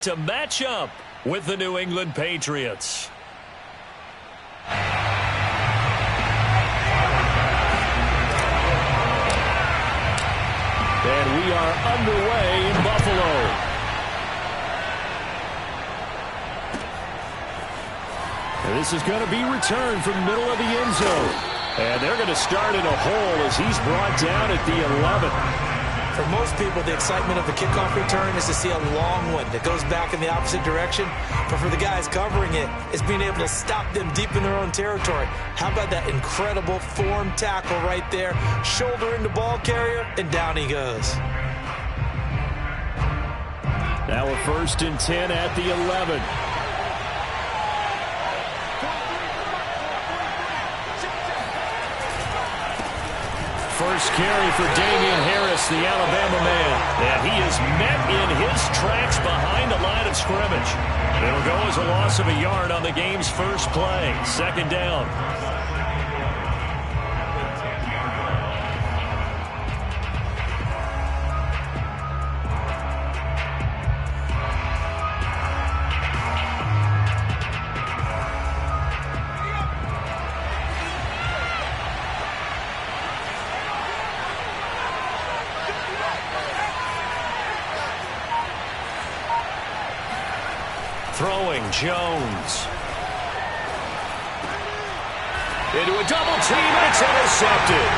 To match up with the New England Patriots. And we are underway in Buffalo. And this is going to be returned from the middle of the end zone. And they're going to start in a hole as he's brought down at the 11. For most people, the excitement of the kickoff return is to see a long one that goes back in the opposite direction. But for the guys covering it, it's being able to stop them deep in their own territory. How about that incredible form tackle right there? Shoulder in the ball carrier, and down he goes. Now a 1st and 10 at the 11. First carry for Damian Harris, the Alabama man. And he is met in his tracks behind the line of scrimmage. It'll go as a loss of a yard on the game's first play. 2nd down. Throwing Jones. Into a double team, and it's intercepted.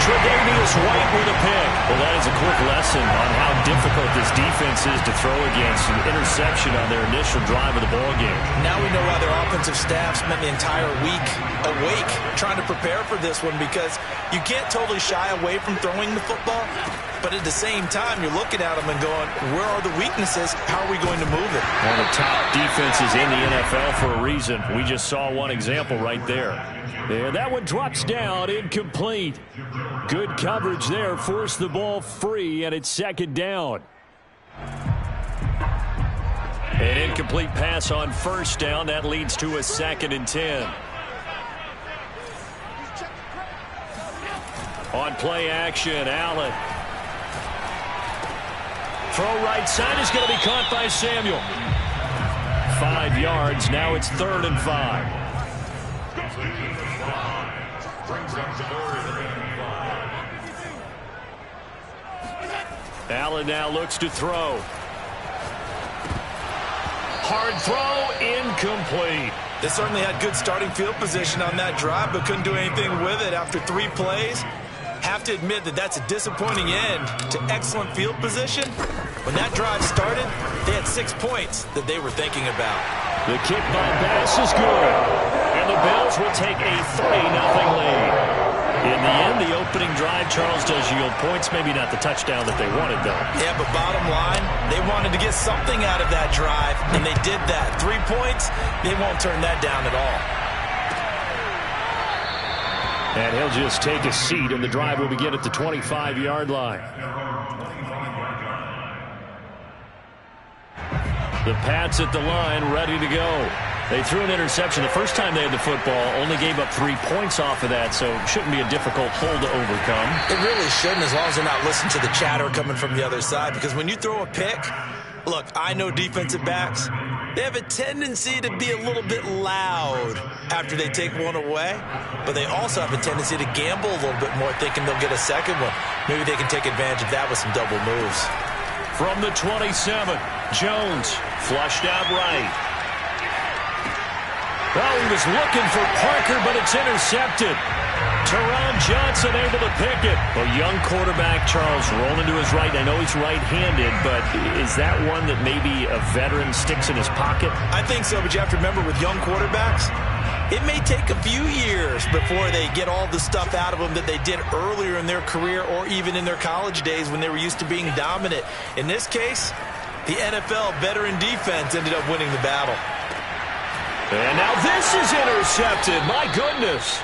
Tre'Davious White with a pick. Well, that is a quick lesson on how difficult this defense is to throw against. An interception on their initial drive of the ballgame. Now we know why their offensive staff spent the entire week awake trying to prepare for this one, because you can't totally shy away from throwing the football. But at the same time, you're looking at them and going, where are the weaknesses? How are we going to move it? One of the top defenses in the NFL for a reason. We just saw one example right there. And that one drops down, incomplete. Good coverage there, forced the ball free, and it's 2nd down. An incomplete pass on 1st down. That leads to a 2nd and 10. On play action, Allen. Throw right side is going to be caught by Samuel. 5 yards. Now it's 3rd and 5. Allen now looks to throw. Hard throw, incomplete. They certainly had good starting field position on that drive, but couldn't do anything with it after 3 plays. Have to admit that that's a disappointing end to excellent field position. When that drive started, they had 6 points that they were thinking about. The kick by Bass is good. And the Bills will take a 3-0 lead. In the end, the opening drive, Charles, does yield points. Maybe not the touchdown that they wanted, though. Yeah, but bottom line, they wanted to get something out of that drive, and they did that. 3 points, they won't turn that down at all. And he'll just take a seat, and the drive will begin at the 25-yard line. The Pats at the line, ready to go. They threw an interception the first time they had the football, only gave up 3 points off of that, so it shouldn't be a difficult hole to overcome. It really shouldn't, as long as they're not listening to the chatter coming from the other side, because when you throw a pick, look, I know defensive backs, they have a tendency to be a little bit loud after they take one away, but they also have a tendency to gamble a little bit more, thinking they'll get a second one. Maybe they can take advantage of that with some double moves. From the 27, Jones flushed out right. Well, he was looking for Parker, but it's intercepted. Teron Johnson able to pick it. A young quarterback, Charles, rolling to his right. I know he's right-handed, but is that one that maybe a veteran sticks in his pocket? I think so, but you have to remember with young quarterbacks, it may take a few years before they get all the stuff out of them that they did earlier in their career or even in their college days when they were used to being dominant. In this case, the NFL veteran defense ended up winning the battle. And now this is intercepted. My goodness.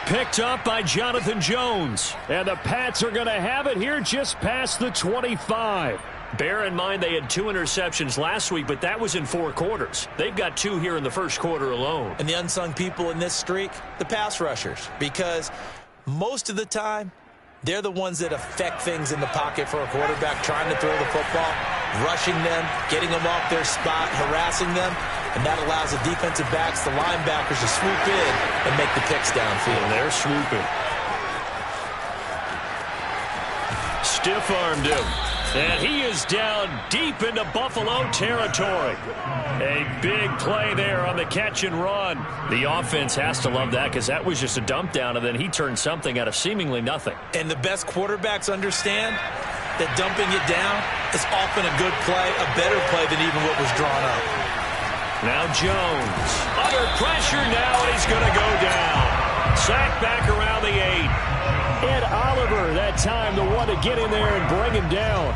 Picked up by Jonathan Jones. And the Pats are going to have it here just past the 25. Bear in mind they had 2 interceptions last week, but that was in 4 quarters. They've got 2 here in the first quarter alone. And the unsung people in this streak, the pass rushers, because most of the time, they're the ones that affect things in the pocket for a quarterback trying to throw the football. rushing them, getting them off their spot, harassing them, and that allows the defensive backs, the linebackers, to swoop in and make the picks downfield. And they're swooping. Stiff-armed him. And he is down deep into Buffalo territory. A big play there on the catch and run. The offense has to love that because that was just a dump down, and then he turned something out of seemingly nothing. And the best quarterbacks understand that dumping it down is often a good play, a better play than even what was drawn up. Now Jones. Under pressure now, and he's going to go down. Sacked back around the 8. Ed Oliver, that time, the one to get in there and bring him down.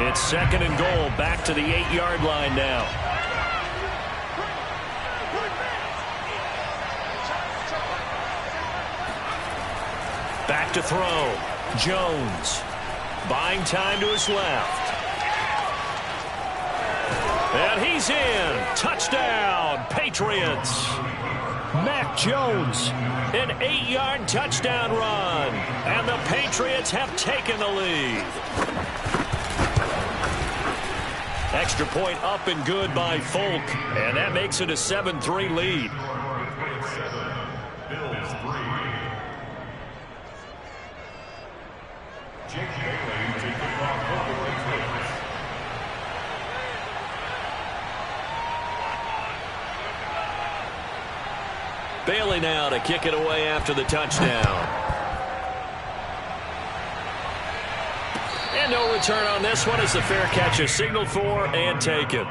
It's 2nd and goal, back to the 8-yard line now. Back to throw. Jones. Buying time to his left. And he's in. Touchdown, Patriots. Mac Jones, an 8-yard touchdown run. And the Patriots have taken the lead. Extra point up and good by Folk. And that makes it a 7-3 lead. Bailey now to kick it away after the touchdown. And no return on this one as the fair catch is signaled for and taken.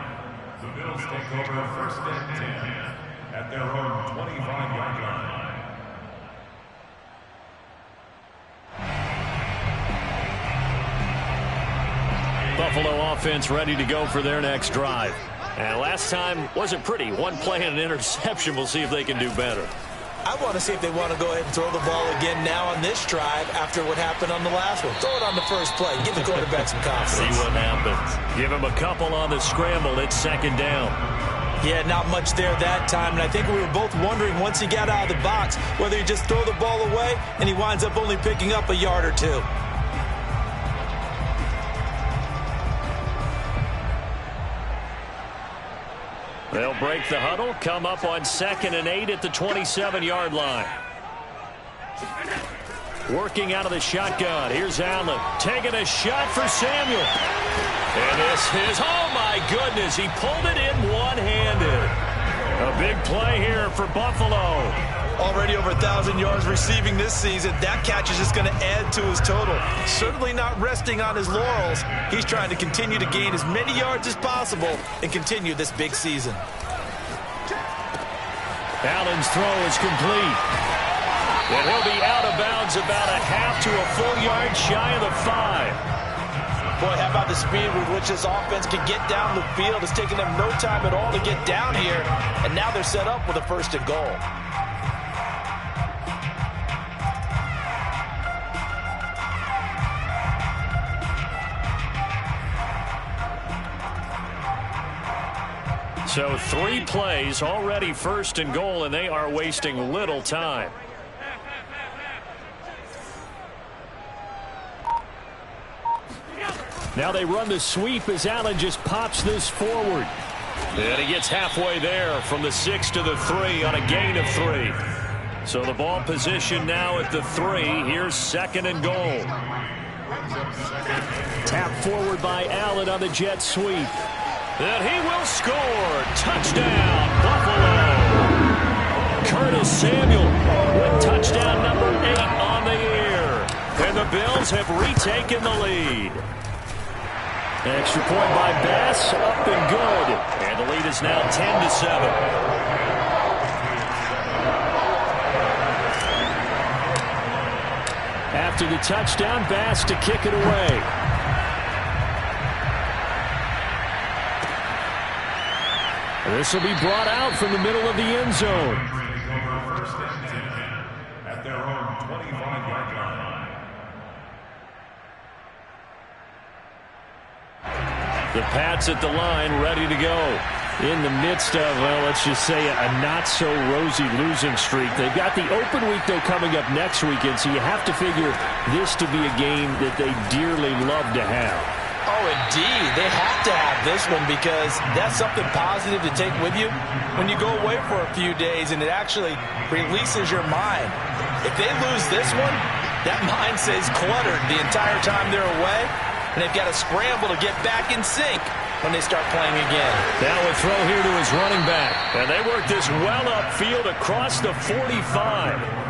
The Bills take over 1st and 10 at their own 25-yard line. Buffalo offense ready to go for their next drive. And last time wasn't pretty. One play and an interception. We'll see if they can do better. I want to see if they want to go ahead and throw the ball again now on this drive after what happened on the last one. Throw it on the first play. Give the quarterback some confidence. See what happens. Give him a couple on the scramble. It's 2nd down. Yeah, not much there that time. And I think we were both wondering once he got out of the box whether he just throw the ball away and he winds up only picking up a yard or two. They'll break the huddle, come up on 2nd and 8 at the 27-yard line. Working out of the shotgun. Here's Allen taking a shot for Samuel. And this is, oh my goodness, he pulled it in one-handed. A big play here for Buffalo. Already over 1,000 yards receiving this season. That catch is just going to add to his total. Certainly not resting on his laurels. He's trying to continue to gain as many yards as possible and continue this big season. Allen's throw is complete. And he'll be out of bounds about a half to a full yard shy of the 5. Boy, how about the speed with which this offense can get down the field? It's taken them no time at all to get down here. And now they're set up with a 1st and goal. So 3 plays, already 1st and goal, and they are wasting little time. Now they run the sweep as Allen just pops this forward. And he gets halfway there from the 6 to the 3 on a gain of 3. So the ball position now at the 3. Here's 2nd and goal. Tap forward by Allen on the jet sweep. And he will score. Touchdown, Buffalo. Curtis Samuel with touchdown number 8 on the year. And the Bills have retaken the lead. Extra point by Bass, up and good. And the lead is now 10-7. After the touchdown, Bass to kick it away. This will be brought out from the middle of the end zone. At their own 25-yard line. The Pats at the line, ready to go. In the midst of, well, let's just say a not-so-rosy losing streak. They've got the open week, though, coming up next weekend, so you have to figure this to be a game that they dearly love to have. Oh, indeed. They have to have this one because that's something positive to take with you when you go away for a few days, and it actually releases your mind. If they lose this one, that mind stays cluttered the entire time they're away, and they've got to scramble to get back in sync when they start playing again. Now a throw here to his running back. And they work this well upfield across the 45.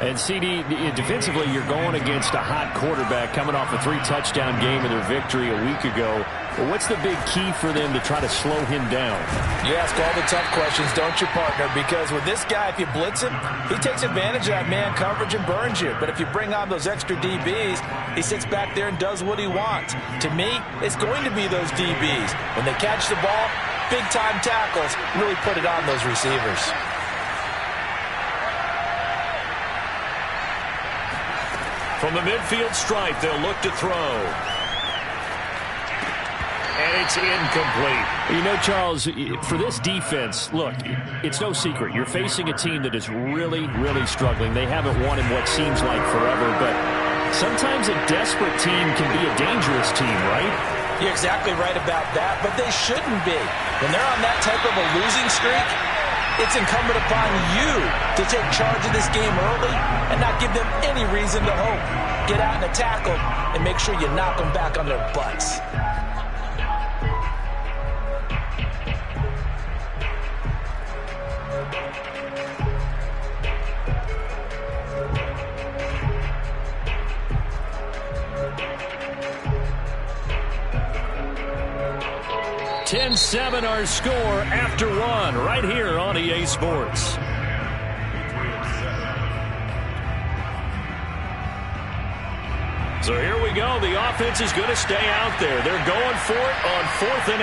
And CD, defensively, you're going against a hot quarterback coming off a 3-touchdown game in their victory a week ago. But what's the big key for them to try to slow him down? You ask all the tough questions, don't you, partner? Because with this guy, if you blitz him, he takes advantage of that man coverage and burns you. But if you bring on those extra DBs, he sits back there and does what he wants. To me, it's going to be those DBs. When they catch the ball, big-time tackles really put it on those receivers. From the midfield stripe, they'll look to throw. And it's incomplete. You know, Charles, for this defense, look, it's no secret. You're facing a team that is really, really struggling. They haven't won in what seems like forever, but sometimes a desperate team can be a dangerous team, right? You're exactly right about that, but they shouldn't be. When they're on that type of a losing streak, it's incumbent upon you to take charge of this game early and not give them any reason to hope. Get out and tackle and make sure you knock them back on their butts. (10-7) our score after one right here on EA Sports. So here we go. The offense is going to stay out there. They're going for it on 4th and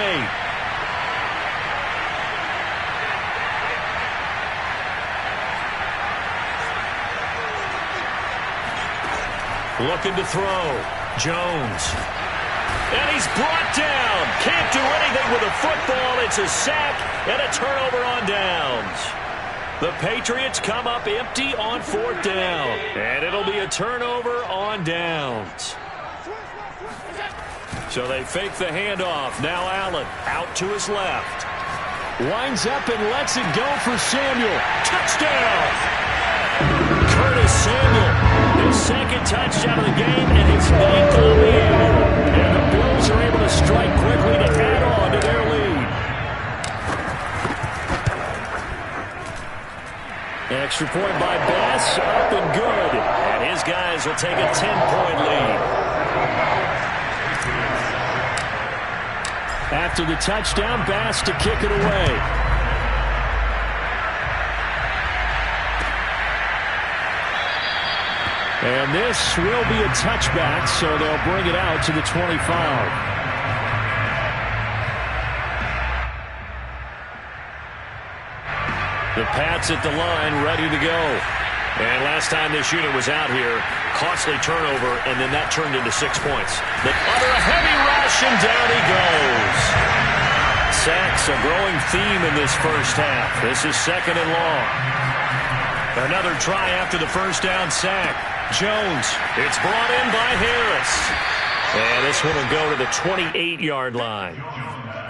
8. Looking to throw. Jones. And he's brought down. Can't do anything with a football. It's a sack and a turnover on downs. The Patriots come up empty on 4th down. And it'll be a turnover on downs. So they fake the handoff. Now Allen out to his left. Winds up and lets it go for Samuel. Touchdown! Curtis Samuel. His second touchdown of the game and his 9th on the year. And the Bills are able to strike quickly to add on to their lead. Extra point by Bass, up and good. And his guys will take a 10-point lead. After the touchdown, Bass to kick it away. And this will be a touchback, so they'll bring it out to the 25. The Pats at the line, ready to go. And last time this unit was out here, costly turnover, and then that turned into 6 points. Under a heavy rush, and down he goes. Sacks, a growing theme in this first half. This is 2nd and long. Another try after the first down sack. Jones, it's brought in by Harris. And this one will go to the 28-yard line.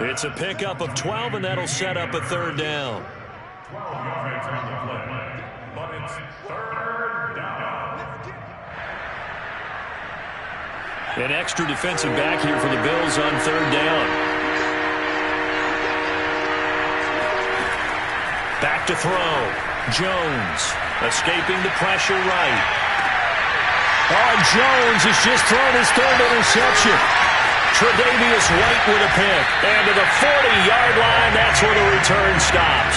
It's a pickup of 12, and that'll set up a 3rd down. 12 yards on the play, but it's 3rd down. An extra defensive back here for the Bills on 3rd down. Back to throw. Jones escaping the pressure right. Oh, Jones has just thrown his 3rd interception. Tre'Davious White with a pick. And to the 40-yard line, that's where the return stops.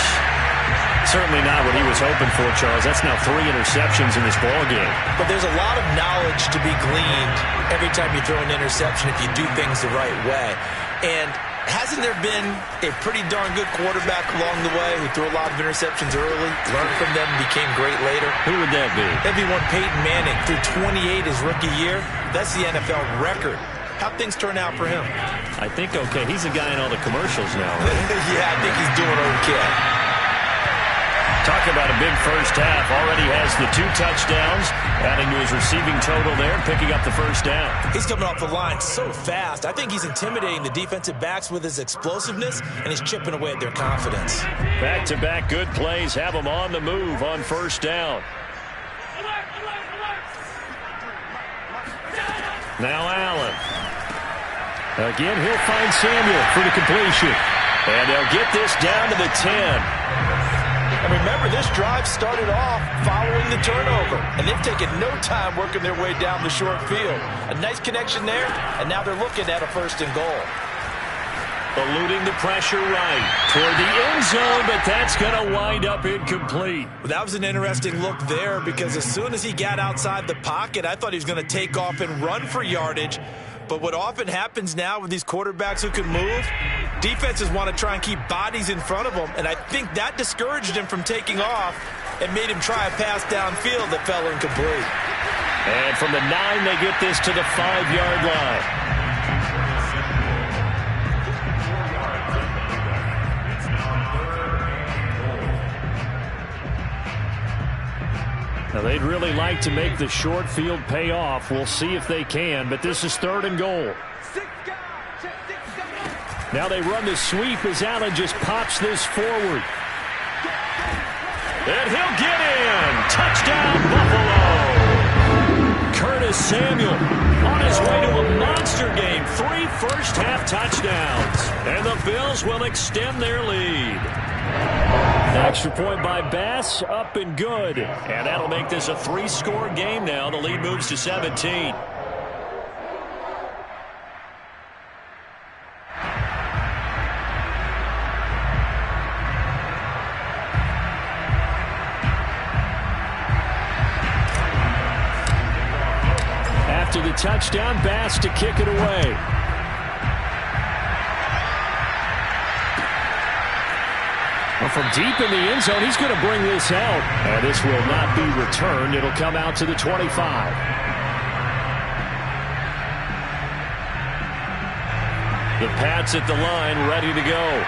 Certainly not what he was hoping for, Charles. That's now 3 interceptions in this ballgame. But there's a lot of knowledge to be gleaned every time you throw an interception if you do things the right way. And hasn't there been a pretty darn good quarterback along the way who threw a lot of interceptions early, learned from them, and became great later? Who would that be? That'd be one Peyton Manning. Threw 28 his rookie year. That's the NFL record. How'd things turn out for him? I think okay. He's a guy in all the commercials now, right? Yeah, I think he's doing okay. Talking about a big first half. Already has the 2 touchdowns, adding to his receiving total there, picking up the first down. He's coming off the line so fast. I think he's intimidating the defensive backs with his explosiveness, and he's chipping away at their confidence. Back-to-back good plays have him on the move on first down. Now Allen. Again, he'll find Samuel for the completion. And they'll get this down to the 10. And remember, this drive started off following the turnover, and they've taken no time working their way down the short field. A nice connection there, and now they're looking at a 1st and goal. Eluding the pressure right toward the end zone, but that's going to wind up incomplete. Well, that was an interesting look there because as soon as he got outside the pocket, I thought he was going to take off and run for yardage. But what often happens now with these quarterbacks who can move, defenses want to try and keep bodies in front of them, and I think that discouraged him from taking off and made him try a pass downfield that fell incomplete. And from the 9, they get this to the 5-yard line. Now, they'd really like to make the short field pay off. We'll see if they can, but this is 3rd and goal. Now they run the sweep as Allen just pops this forward. And he'll get in. Touchdown, Buffalo. Curtis Samuel on his way to a monster game. 3 first-half touchdowns. And the Bills will extend their lead. Extra point by Bass, up and good. And that'll make this a 3-score game now. The lead moves to 17. After the touchdown, Bass to kick it away. Well, from deep in the end zone, he's going to bring this out. And this will not be returned. It'll come out to the 25. The Pats at the line, ready to go.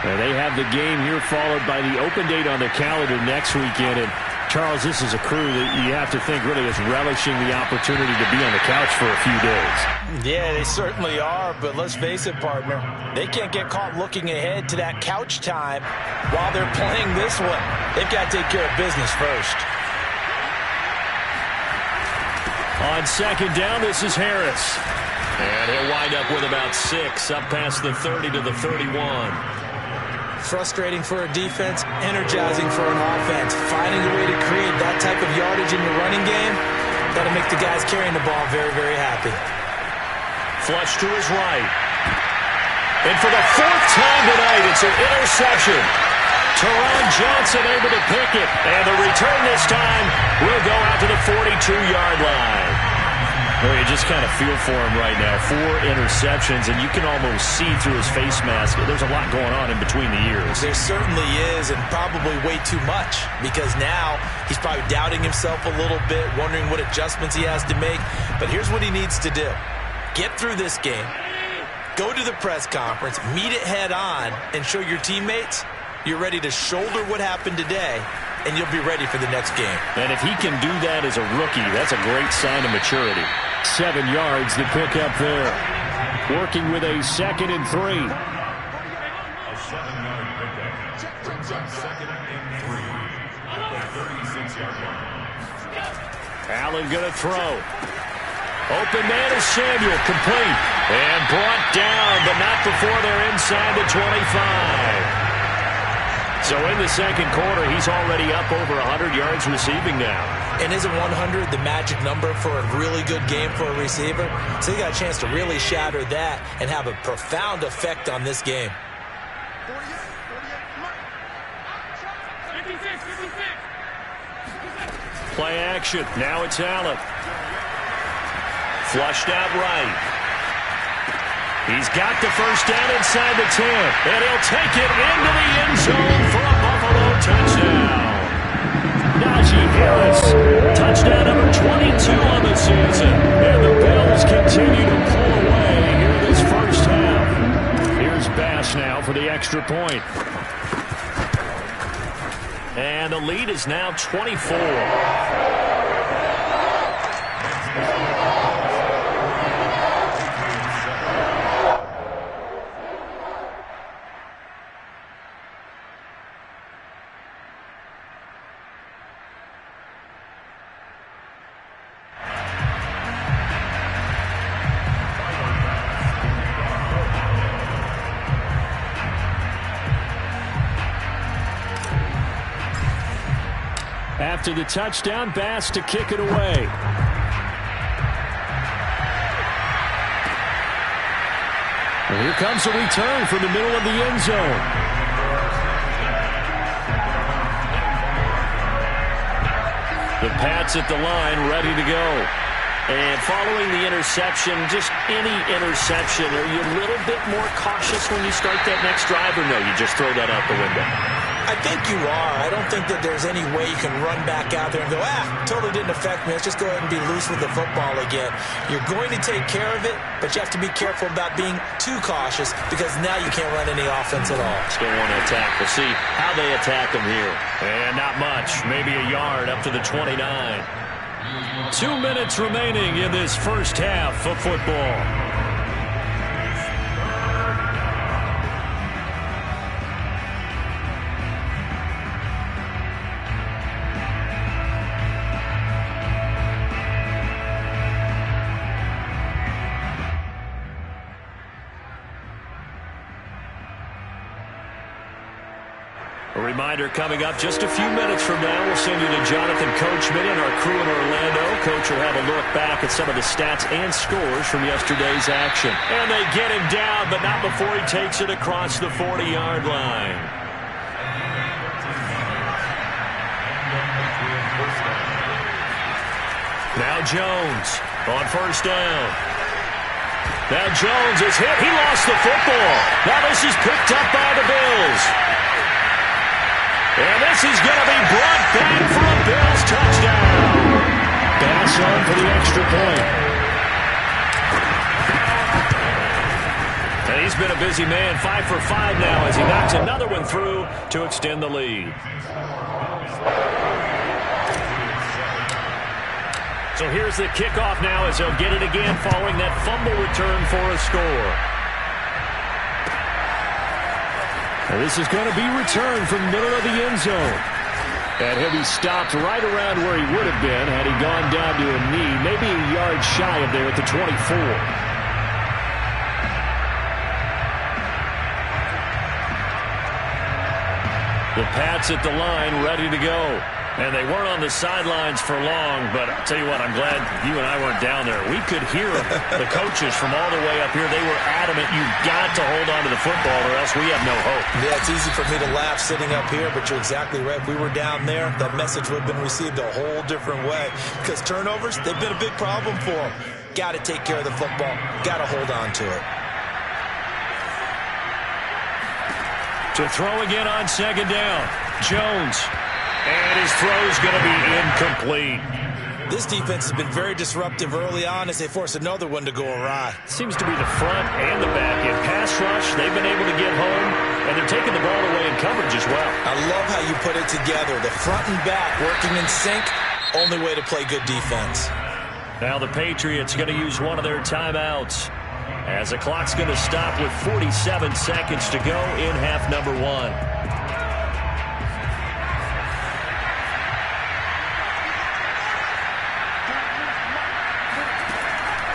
And they have the game here followed by the open date on their calendar next weekend. And Charles, this is a crew that you have to think really is relishing the opportunity to be on the couch for a few days. Yeah, they certainly are, but let's face it, partner. They can't get caught looking ahead to that couch time while they're playing this one. They've got to take care of business first. On 2nd down, this is Harris. And he'll wind up with about 6, up past the 30 to the 31. Frustrating for a defense, energizing for an offense. Finding a way to create that type of yardage in your running game, that'll make the guys carrying the ball very, very happy. Flush to his right. And for the 4th time tonight, it's an interception. Teron Johnson able to pick it. And the return this time will go out to the 42-yard line. Well, you just kind of feel for him right now. 4 interceptions, and you can almost see through his face mask. There's a lot going on in between the ears. There certainly is, and probably way too much, because now he's probably doubting himself a little bit, wondering what adjustments he has to make. But here's what he needs to do. Get through this game, go to the press conference, meet it head on, and show your teammates you're ready to shoulder what happened today, and you'll be ready for the next game. And if he can do that as a rookie, that's a great sign of maturity. 7 yards the pick up there. Working with a 2nd and 3. A 7-yard pickup. Brings up 2nd and 3 at the 36-yard line. Allen going to throw. Open man is Samuel, complete. And brought down, but not before they're inside the 25. So in the 2nd quarter, he's already up over 100 yards receiving now. And isn't 100 the magic number for a really good game for a receiver? So he got a chance to really shatter that and have a profound effect on this game. Play action. Now it's Allen. Flushed out right. He's got the first down inside the 10. And he'll take it into the end zone for a Buffalo touchdown. Najee Harris, touchdown number 22 on the season. And the Bills continue to pull away here this first half. Here's Bass now for the extra point. And the lead is now 24. After the touchdown, Bass to kick it away. And here comes a return from the middle of the end zone. The Pats at the line, ready to go. And following the interception, just any interception, are you a little bit more cautious when you start that next drive, or no, you just throw that out the window? I think you are. I don't think that there's any way you can run back out there and go, totally didn't affect me. Let's just go ahead and be loose with the football again. You're going to take care of it, but you have to be careful about being too cautious because now you can't run any offense at all. Still want to attack. We'll see how they attack them here. And not much. Maybe a yard up to the 29. 2 minutes remaining in this first half of football. A reminder coming up just a few minutes from now. We'll send you to Jonathan Coachman and our crew in Orlando. Coach will have a look back at some of the stats and scores from yesterday's action. And they get him down, but not before he takes it across the 40-yard line. Now Jones on first down. Now Jones is hit. He lost the football. Now this is picked up by the Bills. And this is going to be brought back for a Bills touchdown. Bass on for the extra point. And he's been a busy man, 5 for 5 now as he knocks another one through to extend the lead. So here's the kickoff now as they'll get it again following that fumble return for a score. And this is going to be returned from the middle of the end zone. And he'll be stopped right around where he would have been had he gone down to a knee, maybe a yard shy of there at the 24. The Pats at the line, ready to go. And they weren't on the sidelines for long, but I'll tell you what, I'm glad you and I weren't down there. We could hear them, the coaches from all the way up here. They were adamant, you've got to hold on to the football or else we have no hope. Yeah, it's easy for me to laugh sitting up here, but you're exactly right. If we were down there, that message would have been received a whole different way. Because turnovers, they've been a big problem for them. Got to take care of the football. Got to hold on to it. To throw again on second down, Jones. And his throw's going to be incomplete. This defense has been very disruptive early on as they force another one to go awry. Seems to be the front and the back. In pass rush, they've been able to get home, and they're taking the ball away in coverage as well. I love how you put it together. The front and back working in sync, only way to play good defense. Now the Patriots going to use one of their timeouts as the clock's going to stop with 47 seconds to go in half number 1.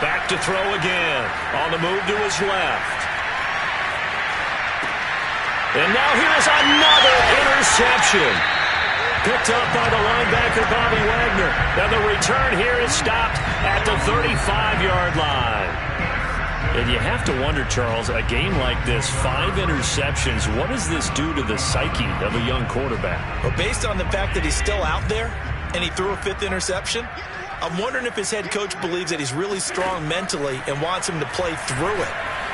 Back to throw again. On the move to his left. And now here's another interception. Picked up by the linebacker, Bobby Wagner. And the return here is stopped at the 35-yard line. And you have to wonder, Charles, a game like this, 5 interceptions, what does this do to the psyche of a young quarterback? Well, based on the fact that he's still out there and he threw a 5th interception, I'm wondering if his head coach believes that he's really strong mentally and wants him to play through it.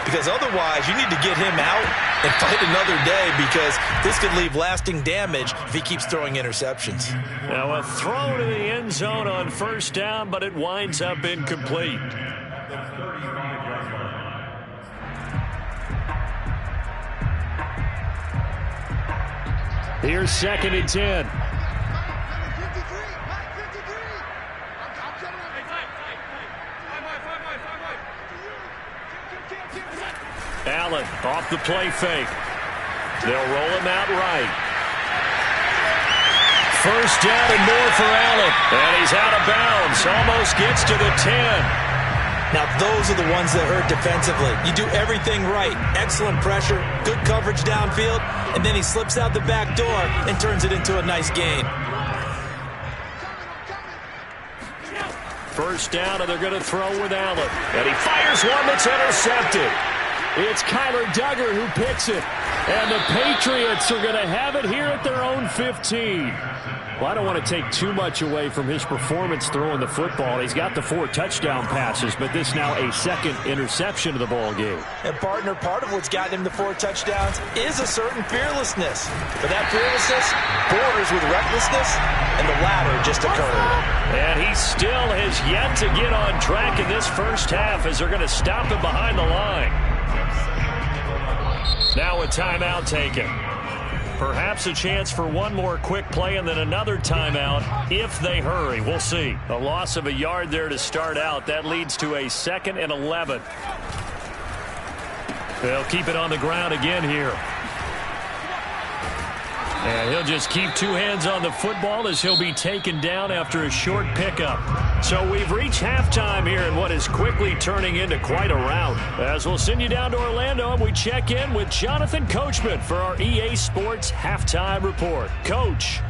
Because otherwise, you need to get him out and fight another day because this could leave lasting damage if he keeps throwing interceptions. Now a throw to the end zone on first down, but it winds up incomplete. Here's 2nd and 10. Allen off the play fake. They'll roll him out right. First down and more for Allen. And he's out of bounds. Almost gets to the 10. Now, those are the ones that hurt defensively. You do everything right. Excellent pressure, good coverage downfield, and then he slips out the back door and turns it into a nice gain. First down, and they're going to throw with Allen. And he fires one that's intercepted. It's Kyler Duggar who picks it. And the Patriots are going to have it here at their own 15. Well, I don't want to take too much away from his performance throwing the football. He's got the 4 touchdown passes, but this now a 2nd interception of the ball game. And partner, part of what's gotten him the 4 touchdowns is a certain fearlessness. But that fearlessness borders with recklessness, and the latter just occurred. And he still has yet to get on track in this first half as they're going to stop him behind the line. Now a timeout taken. Perhaps a chance for one more quick play and then another timeout if they hurry. We'll see. A loss of a yard there to start out. That leads to a 2nd and 11. They'll keep it on the ground again here. And he'll just keep 2 hands on the football as he'll be taken down after a short pickup. So we've reached halftime here in what is quickly turning into quite a rout. As we'll send you down to Orlando and we check in with Jonathan Coachman for our EA Sports Halftime Report. Coach.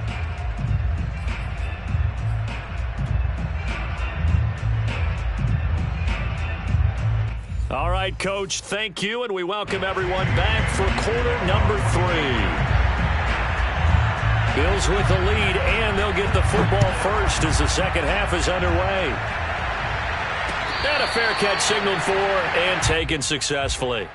All right, Coach, thank you, and we welcome everyone back for quarter number 3. Bills with the lead, and they'll get the football first as the second half is underway. And a fair catch signaled for and taken successfully.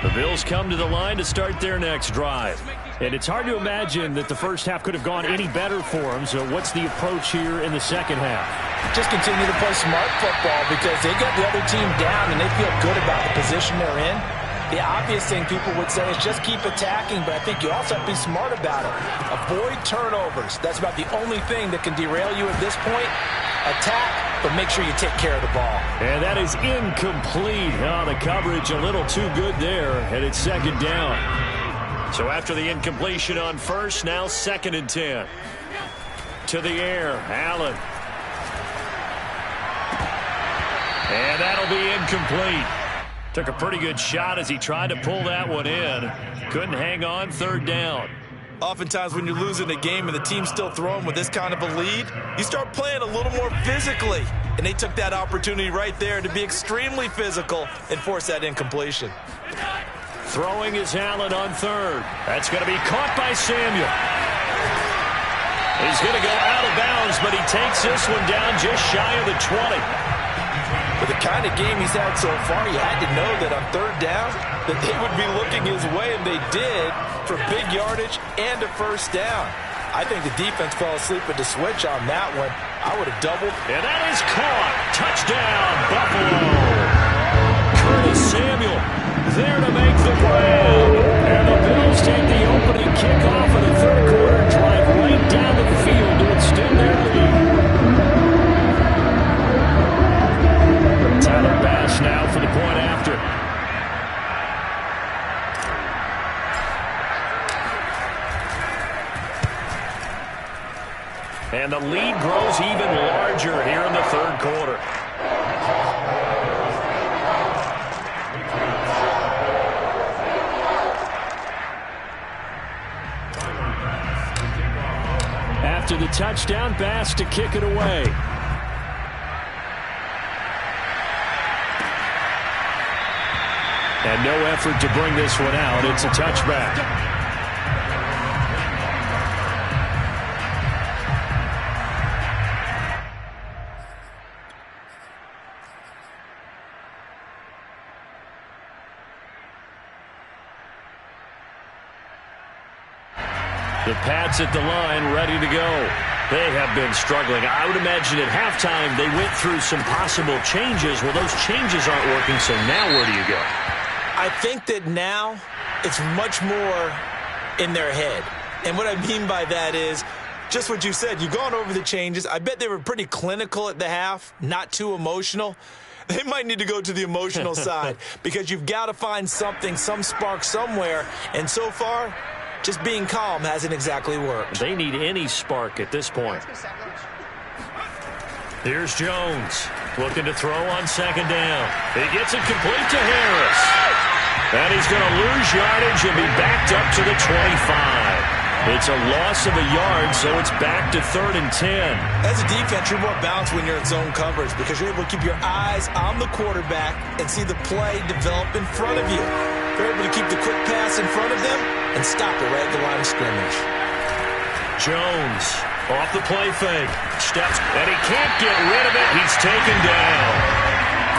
The Bills come to the line to start their next drive. And it's hard to imagine that the first half could have gone any better for them. So what's the approach here in the second half? Just continue to play smart football because they got the other team down and they feel good about the position they're in. The obvious thing people would say is just keep attacking, but I think you also have to be smart about it. Avoid turnovers. That's about the only thing that can derail you at this point. Attack, but make sure you take care of the ball. And that is incomplete. Oh, the coverage a little too good there, and it's 2nd down. So after the incompletion on first, now 2nd and 10. To the air, Allen. And that'll be incomplete. Took a pretty good shot as he tried to pull that one in. Couldn't hang on, 3rd down. Oftentimes when you're losing a game and the team's still throwing with this kind of a lead, you start playing a little more physically. And they took that opportunity right there to be extremely physical and force that incompletion. Throwing is Allen on 3rd. That's going to be caught by Samuel. He's going to go out of bounds, but he takes this one down just shy of the 20. With the kind of game he's had so far, you had to know that on 3rd down that they would be looking his way, and they did, for big yardage and a first down. I think the defense fell asleep at the switch on that one. I would have doubled. And that is caught. Touchdown, Buffalo. Curtis Samuel there to make the grab. And the Bills take the opening kickoff of the 3rd quarter, drive right down the field to extend their lead. Tyler Bass now for the point after. And the lead grows even larger here in the 3rd quarter. After the touchdown, Bass to kick it away. And no effort to bring this one out. It's a touchback. The Pats at the line, ready to go. They have been struggling. I would imagine at halftime they went through some possible changes. Well, those changes aren't working, so now where do you go? I think that now it's much more in their head. And what I mean by that is just what you said. You've gone over the changes. I bet they were pretty clinical at the half, not too emotional. They might need to go to the emotional side because you've got to find something, some spark somewhere. And so far, just being calm hasn't exactly worked. They need any spark at this point. Here's Jones looking to throw on second down. He gets it complete to Harris. And he's going to lose yardage and be backed up to the 25. It's a loss of a yard, so it's back to 3rd and 10. As a defense, you're more balanced when you're in zone coverage because you're able to keep your eyes on the quarterback and see the play develop in front of you. You're able to keep the quick pass in front of them and stop it right at the line of scrimmage. Jones off the play fake. Steps, and he can't get rid of it. He's taken down.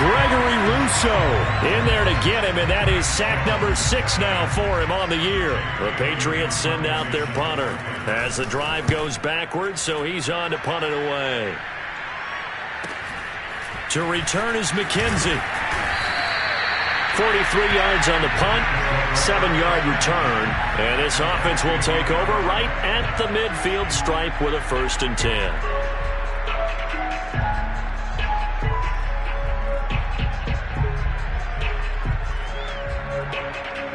Gregory Rousseau in there to get him, and that is sack number 6 now for him on the year. The Patriots send out their punter as the drive goes backwards, so he's on to punt it away. To return is McKenzie. 43 yards on the punt, 7-yard return, and this offense will take over right at the midfield stripe with a 1st and 10.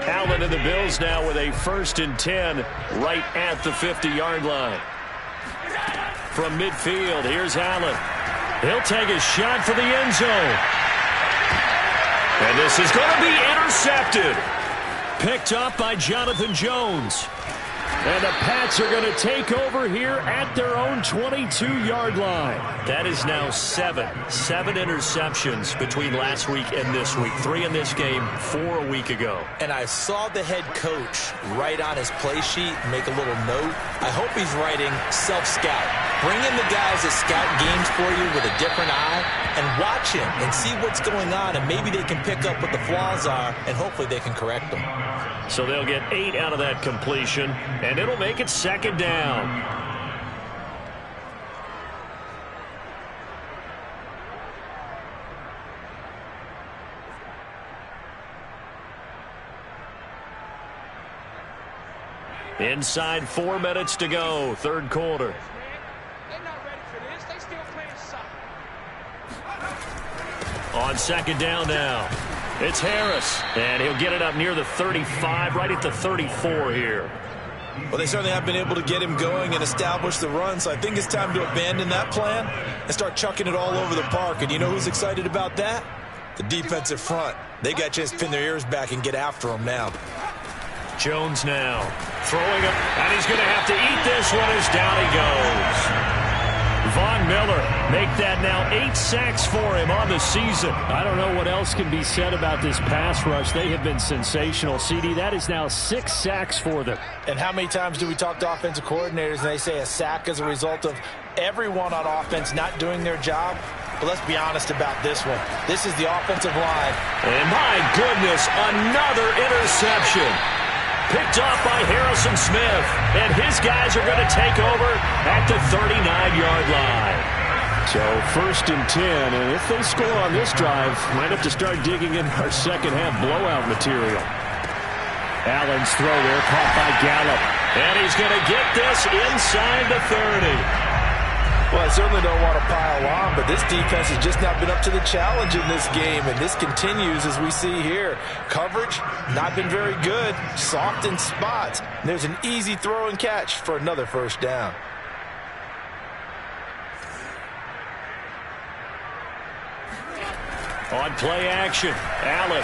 Allen and the Bills now with a 1st and 10 right at the 50-yard line. From midfield, here's Allen. He'll take a shot for the end zone. And this is going to be intercepted. Picked up by Jonathan Jones. And the Pats are going to take over here at their own 22-yard line. That is now 7 interceptions between last week and this week. 3 in this game, 4 a week ago. And I saw the head coach write on his play sheet, make a little note. I hope he's writing self-scout. Bring in the guys that scout games for you with a different eye and watch him and see what's going on, and maybe they can pick up what the flaws are, and hopefully they can correct them. So they'll get 8 out of that completion, and it'll make it 2nd down. Inside 4 minutes to go, 3rd quarter. They're not ready for this. They still playing soccer. On 2nd down now. It's Harris, and he'll get it up near the 35, right at the 34 here. Well, they certainly have been able to get him going and establish the run, so I think it's time to abandon that plan and start chucking it all over the park. And you know who's excited about that? The defensive front. They got a chance to pin their ears back and get after him now. Jones now throwing him, and he's going to have to eat this one as down he goes. Von Miller make that now 8 sacks for him on the season. I don't know what else can be said about this pass rush. They have been sensational. CD, that is now 6 sacks for them. And how many times do we talk to offensive coordinators and they say a sack is a result of everyone on offense not doing their job? But let's be honest about this one. This is the offensive line. And my goodness, another interception. Picked off by Harrison Smith. And his guys are going to take over at the 39-yard line. So 1st and 10, and if they score on this drive, might have to start digging in our second-half blowout material. Allen's throw there, caught by Gallup. And he's going to get this inside the 30. Well, I certainly don't want to pile on, but this defense has just not been up to the challenge in this game, and this continues as we see here. Coverage, not been very good, soft in spots. And there's an easy throw and catch for another 1st down. On play action, Allen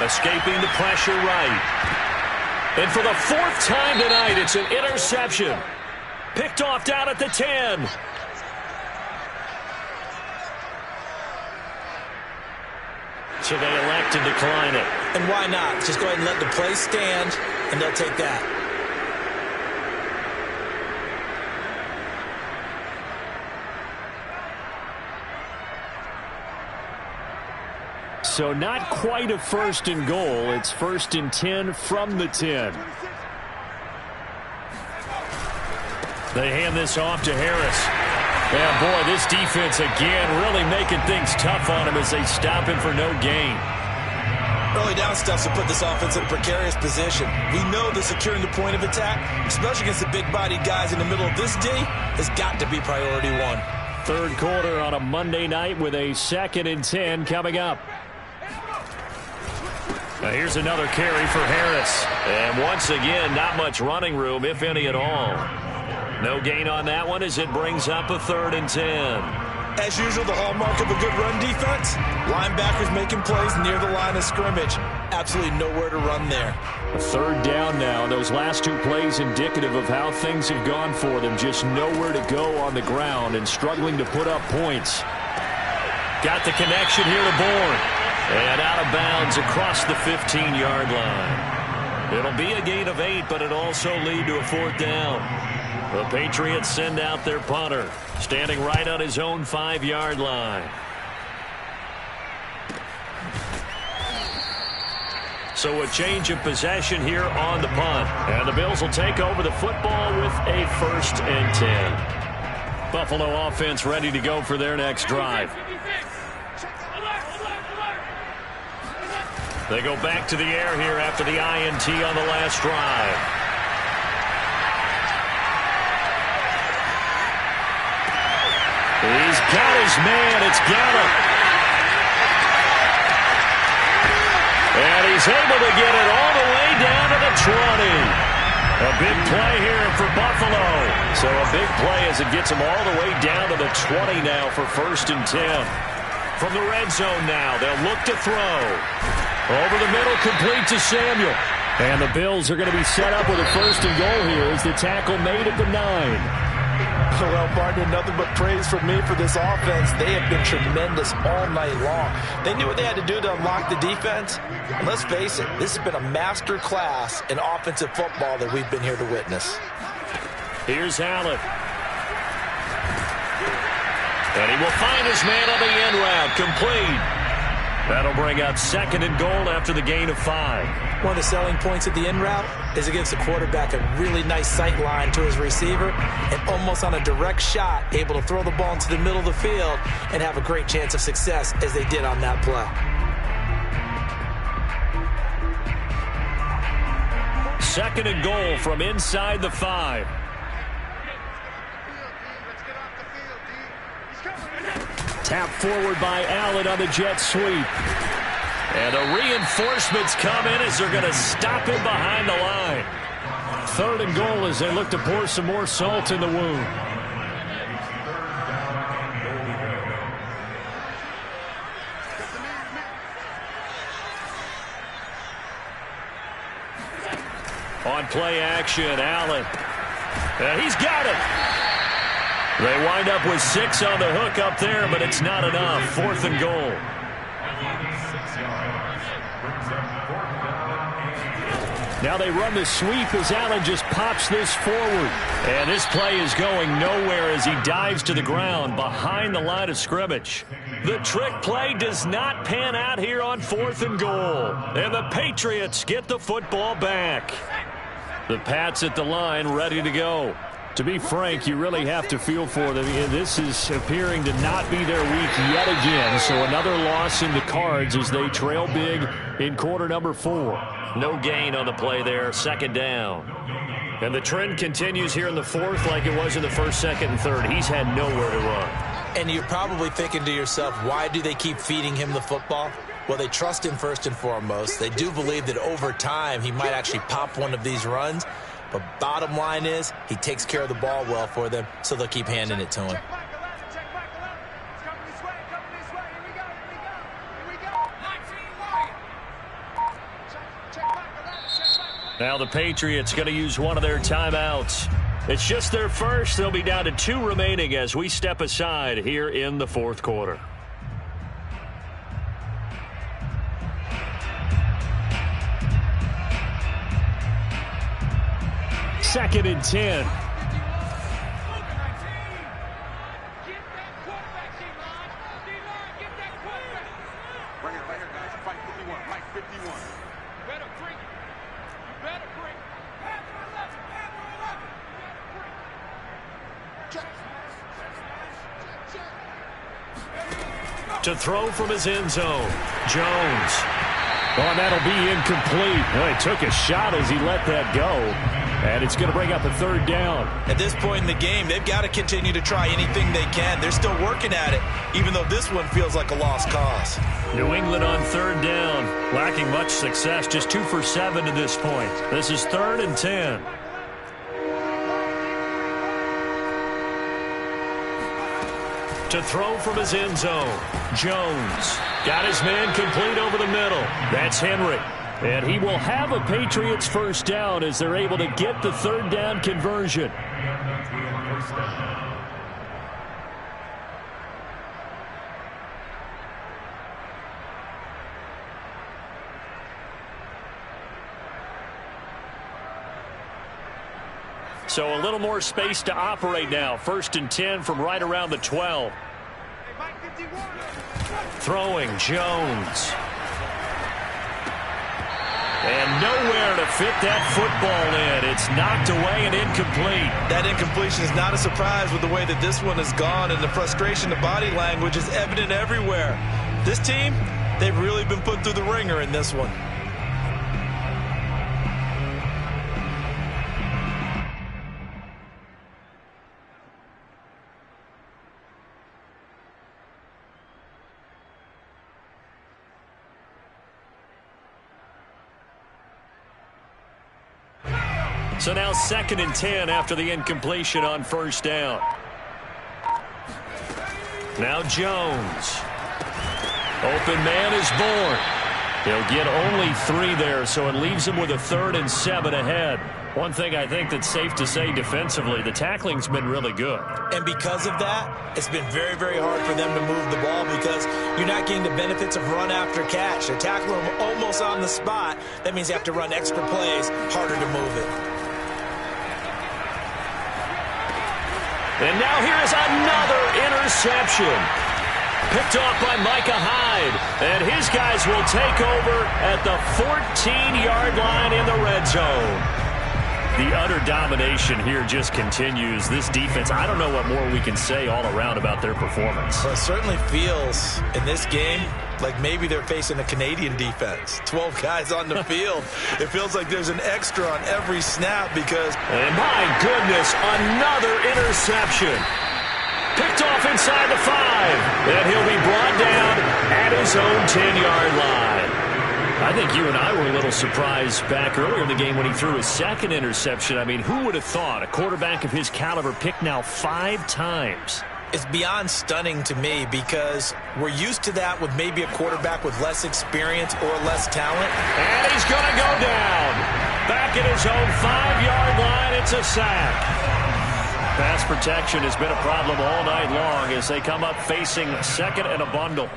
escaping the pressure right. And for the 4th time tonight, it's an interception. Picked off down at the 10. So they elect to decline it. And why not? Just go ahead and let the play stand, and they'll take that. So not quite a 1st and goal. It's 1st and 10 from the 10. They hand this off to Harris. And, boy, this defense, again, really making things tough on him as they stop him for no gain. Early down stuff to put this offense in a precarious position. We know that securing the point of attack, especially against the big-bodied guys in the middle of this D, has got to be priority one. Third quarter on a Monday night with a 2nd and 10 coming up. Now here's another carry for Harris. And once again, not much running room, if any at all. No gain on that one as it brings up a 3rd and 10. As usual, the hallmark of a good run defense, linebackers making plays near the line of scrimmage. Absolutely nowhere to run there. A 3rd down now. Those last 2 plays indicative of how things have gone for them. Just nowhere to go on the ground and struggling to put up points. Got the connection here to Bourne. And out of bounds across the 15-yard line. It'll be a gain of 8, but it'll also lead to a 4th down. The Patriots send out their punter, standing right on his own 5-yard line. So a change of possession here on the punt. And the Bills will take over the football with a 1st and 10. Buffalo offense ready to go for their next drive. They go back to the air here after the INT on the last drive. He's got his man. It's Gallup. And he's able to get it all the way down to the 20. A big play here for Buffalo. So a big play as it gets him all the way down to the 20 now for 1st and 10. From the red zone now, they'll look to throw. Over the middle, complete to Samuel. And the Bills are going to be set up with a 1st and goal here as the tackle made at the 9. Well, partner, nothing but praise from me for this offense. They have been tremendous all night long. They knew what they had to do to unlock the defense. And let's face it, this has been a master class in offensive football that we've been here to witness. Here's Allen. And he will find his man on the end route. Complete. That'll bring up 2nd and goal after the gain of 5. One of the selling points of the in route is it gives the quarterback a really nice sight line to his receiver and almost on a direct shot able to throw the ball into the middle of the field and have a great chance of success as they did on that play. 2nd and goal from inside the 5. Tap forward by Allen on the jet sweep. And the reinforcements come in as they're going to stop him behind the line. 3rd and goal as they look to pour some more salt in the wound. On play action, Allen. And he's got it. They wind up with 6 on the hook up there, but it's not enough. 4th and goal. Now they run the sweep as Allen just pops this forward. And this play is going nowhere as he dives to the ground behind the line of scrimmage. The trick play does not pan out here on 4th and goal. And the Patriots get the football back. The Pats at the line ready to go. To be frank, you really have to feel for them. This is appearing to not be their week yet again. So another loss in the cards as they trail big in quarter number 4. No gain on the play there. 2nd down. And the trend continues here in the 4th like it was in the 1st, 2nd, and 3rd. He's had nowhere to run. And you're probably thinking to yourself, why do they keep feeding him the football? Well, they trust him first and foremost. They do believe that over time he might actually pop one of these runs. But bottom line is, he takes care of the ball well for them, so they'll keep handing it to him. Now the Patriots going to use one of their timeouts. It's just their first. They'll be down to 2 remaining as we step aside here in the 4th quarter. Second and 10. To throw from his end zone, Jones. Oh, and that'll be incomplete. Well, he took a shot as he let that go. And it's going to bring up a third down. At this point in the game, they've got to continue to try anything they can. They're still working at it, even though this one feels like a lost cause. New England on third down, lacking much success, just 2 for 7 to this point. This is 3rd and 10. To throw from his end zone, Jones. Got his man complete over the middle. That's Henry. And he will have a Patriots first down as they're able to get the third down conversion. So a little more space to operate now. 1st and 10 from right around the 12. Throwing, Jones. And nowhere to fit that football in. It's knocked away and incomplete. That incompletion is not a surprise with the way that this one has gone, and the frustration, the body language is evident everywhere. This team, they've really been put through the ringer in this one. So now 2nd and 10 after the incompletion on first down. Now Jones. Open man is born. He'll get only 3 there, so it leaves him with a 3rd and 7 ahead. One thing I think that's safe to say defensively, the tackling's been really good. And because of that, it's been very, very hard for them to move the ball because you're not getting the benefits of run after catch. They tackle him almost on the spot. That means they have to run extra plays, harder to move it. And now here's another interception. Picked off by Micah Hyde. And his guys will take over at the 14-yard line in the red zone. The utter domination here just continues. This defense, I don't know what more we can say all around about their performance. Well, it certainly feels in this game like maybe they're facing a Canadian defense. 12 guys on the field. It feels like there's an extra on every snap because... And my goodness, another interception. Picked off inside the 5. And he'll be brought down at his own 10-yard line. I think you and I were a little surprised back earlier in the game when he threw his 2nd interception. I mean, who would have thought a quarterback of his caliber picked now 5 times? It's beyond stunning to me because we're used to that with maybe a quarterback with less experience or less talent. And he's going to go down. Back at his own 5-yard line, it's a sack. Pass protection has been a problem all night long as they come up facing 2nd and a bundle.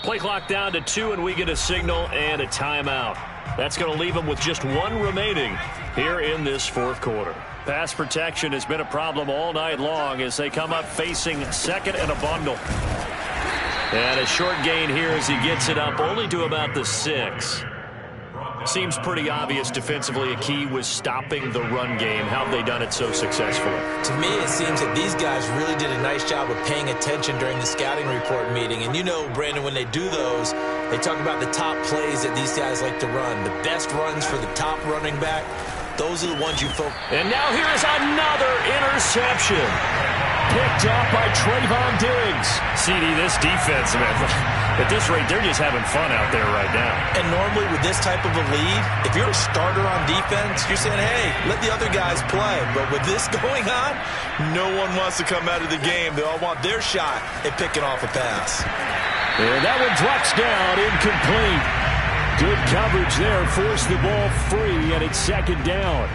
Play clock down to 2, and we get a signal and a timeout. That's going to leave them with just 1 remaining here in this 4th quarter. Pass protection has been a problem all night long as they come up facing 2nd and a bundle. And a short gain here as he gets it up only to about the 6. Seems pretty obvious defensively a key was stopping the run game. How have they done it so successfully? To me, it seems that these guys really did a nice job of paying attention during the scouting report meeting. And you know, Brandon, when they do those, they talk about the top plays that these guys like to run. The best runs for the top running back, those are the ones you focus. And now here is another interception. Picked off by Trayvon Diggs. CD, this defense, man, at this rate, they're just having fun out there right now. And normally with this type of a lead, if you're a starter on defense, you're saying, hey, let the other guys play. But with this going on, no one wants to come out of the game. They all want their shot at picking off a pass. And that one drops down, incomplete. Good coverage there, forced the ball free, and it's 2nd down.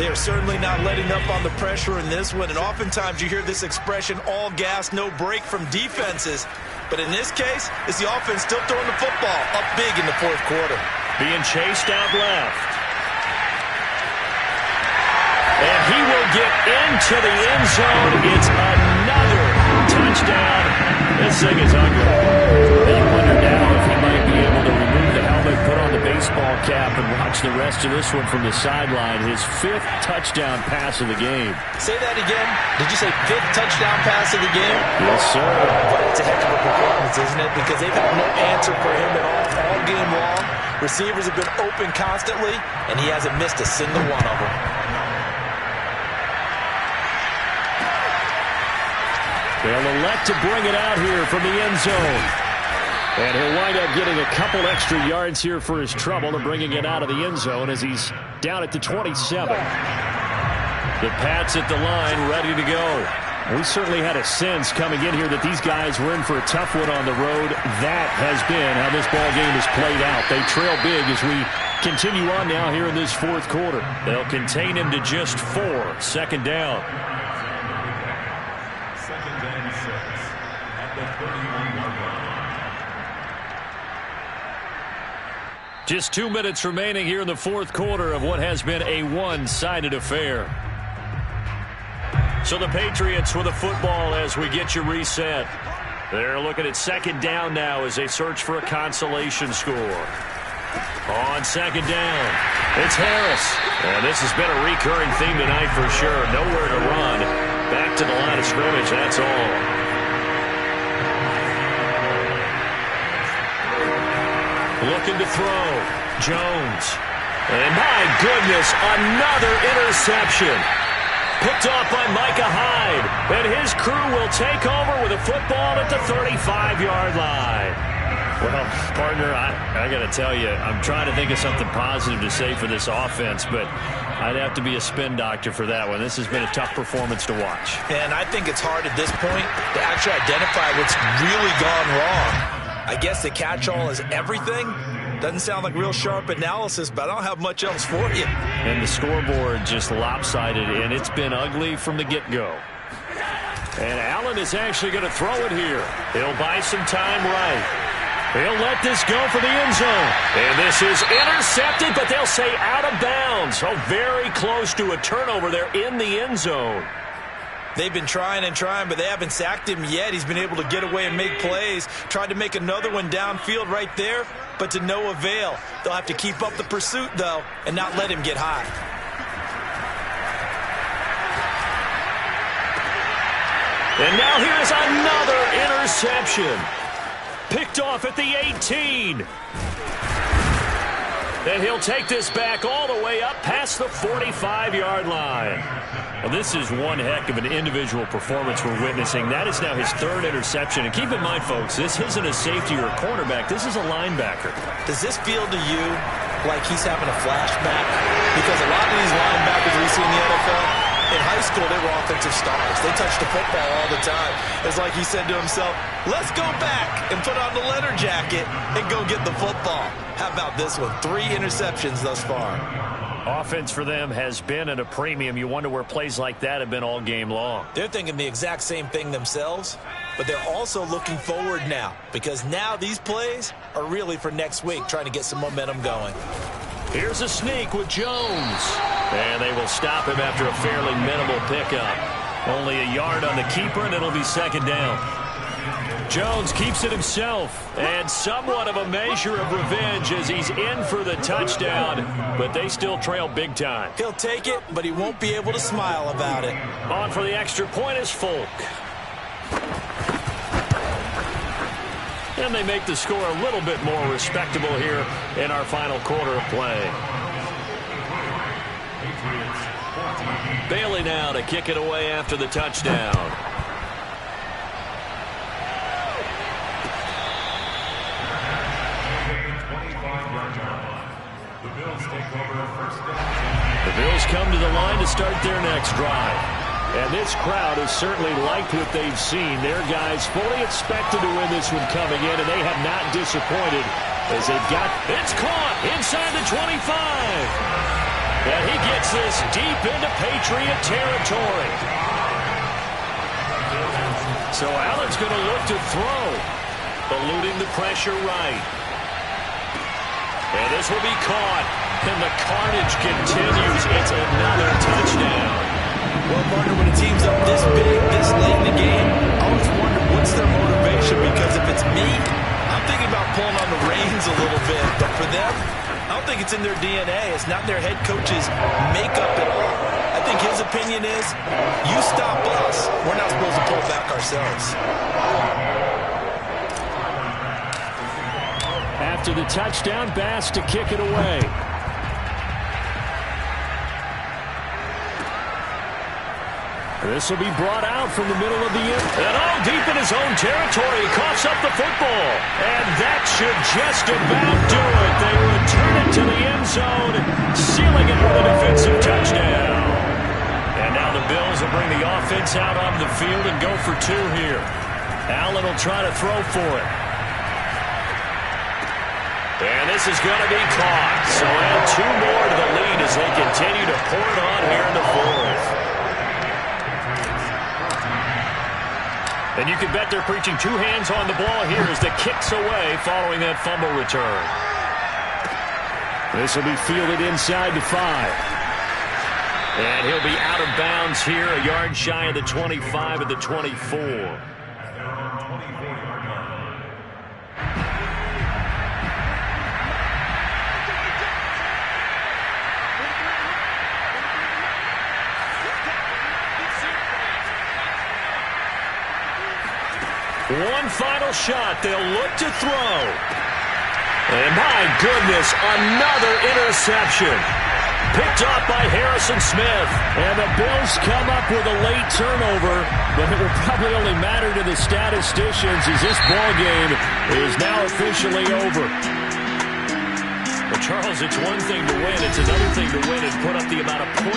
They are certainly not letting up on the pressure in this one, and oftentimes you hear this expression, all gas, no break from defenses. But in this case, it's the offense still throwing the football up big in the 4th quarter. Being chased out left. And he will get into the end zone. It's another sing is hungry. You wonder now if he might be able to remove the helmet, put on the baseball cap, and watch the rest of this one from the sideline. His 5th touchdown pass of the game. Say that again. Did you say 5th touchdown pass of the game? Yes, sir. But it's a heck of a performance, isn't it? Because they've had no answer for him at all game long. Receivers have been open constantly, and he hasn't missed a single one of them. They'll elect to bring it out here from the end zone. And he'll wind up getting a couple extra yards here for his trouble and bringing it out of the end zone as he's down at the 27. The Pats at the line, ready to go. We certainly had a sense coming in here that these guys were in for a tough one on the road. That has been how this ball game has played out. They trail big as we continue on now here in this 4th quarter. They'll contain him to just 4. 2nd down. 2nd and 6 at the 31-yard line. Just 2 minutes remaining here in the 4th quarter of what has been a one-sided affair. So the Patriots with the football as we get you reset. They're looking at 2nd down now as they search for a consolation score. On 2nd down, it's Harris. And this has been a recurring theme tonight for sure. Nowhere to run. Back to the line of scrimmage, that's all. Looking to throw. Jones. And my goodness, another interception. Picked off by Micah Hyde. And his crew will take over with a football at the 35-yard line. Well, partner, I got to tell you, I'm trying to think of something positive to say for this offense, but I'd have to be a spin doctor for that one. This has been a tough performance to watch. And I think it's hard at this point to actually identify what's really gone wrong. I guess the catch-all is everything. Doesn't sound like real sharp analysis, but I don't have much else for you. And the scoreboard just lopsided, and it's been ugly from the get-go. And Allen is actually going to throw it here. He'll buy some time right. He'll let this go for the end zone. And this is intercepted, but they'll say out of bounds. So very close to a turnover there in the end zone. They've been trying and trying, but they haven't sacked him yet. He's been able to get away and make plays. Tried to make another one downfield right there, but to no avail. They'll have to keep up the pursuit, though, and not let him get high. And now here's another interception. Picked off at the 18. And he'll take this back all the way up past the 45-yard line. Well, this is one heck of an individual performance we're witnessing. That is now his 3rd interception. And keep in mind, folks, this isn't a safety or a cornerback. This is a linebacker. Does this feel to you like he's having a flashback? Because a lot of these linebackers we see in the NFL, in high school, they were offensive stars. They touched the football all the time. It's like he said to himself, let's go back and put on the leather jacket and go get the football. How about this one? 3 interceptions thus far. Offense for them has been at a premium. You wonder where plays like that have been all game long. They're thinking the exact same thing themselves, but they're also looking forward now because now these plays are really for next week, trying to get some momentum going. Here's a sneak with Jones. And they will stop him after a fairly minimal pickup. Only a yard on the keeper, and it'll be 2nd down. Jones keeps it himself, and somewhat of a measure of revenge as he's in for the touchdown, but they still trail big time. He'll take it, but he won't be able to smile about it. On for the extra point is Folk. And they make the score a little bit more respectable here in our final quarter of play. Bailey now to kick it away after the touchdown. The Bills come to the line to start their next drive. And this crowd has certainly liked what they've seen. Their guys fully expected to win this one coming in, and they have not disappointed as they've got... It's caught inside the 25. And he gets this deep into Patriot territory. So Allen's going to look to throw, eluding the pressure right. And this will be caught. And the carnage continues. It's another touchdown. Well, partner, when a team's up this big, this late in the game, I always wonder what's their motivation, think it's in their DNA. It's not their head coach's makeup at all. I think his opinion is, you stop us, we're not supposed to pull back ourselves. After the touchdown, Bass to kick it away. This will be brought out from the middle of the end. And all deep in his own territory. He coughs up the football. And that should just about do it. They return it to the end zone, sealing it with a defensive touchdown. And now the Bills will bring the offense out on the field and go for two here. Allen will try to throw for it. And this is going to be caught. So add two more to the lead as they continue to pour it on here in the fourth. And you can bet they're preaching two hands on the ball here as the kick's away following that fumble return. This will be fielded inside the 5. And he'll be out of bounds here, a yard shy of the 25 at the 24. One final shot. They'll look to throw. And my goodness, another interception. Picked off by Harrison Smith. And the Bills come up with a late turnover, but it will probably only matter to the statisticians as this ball game is now officially over. But Charles, it's one thing to win. It's another thing to win and put up the amount of points.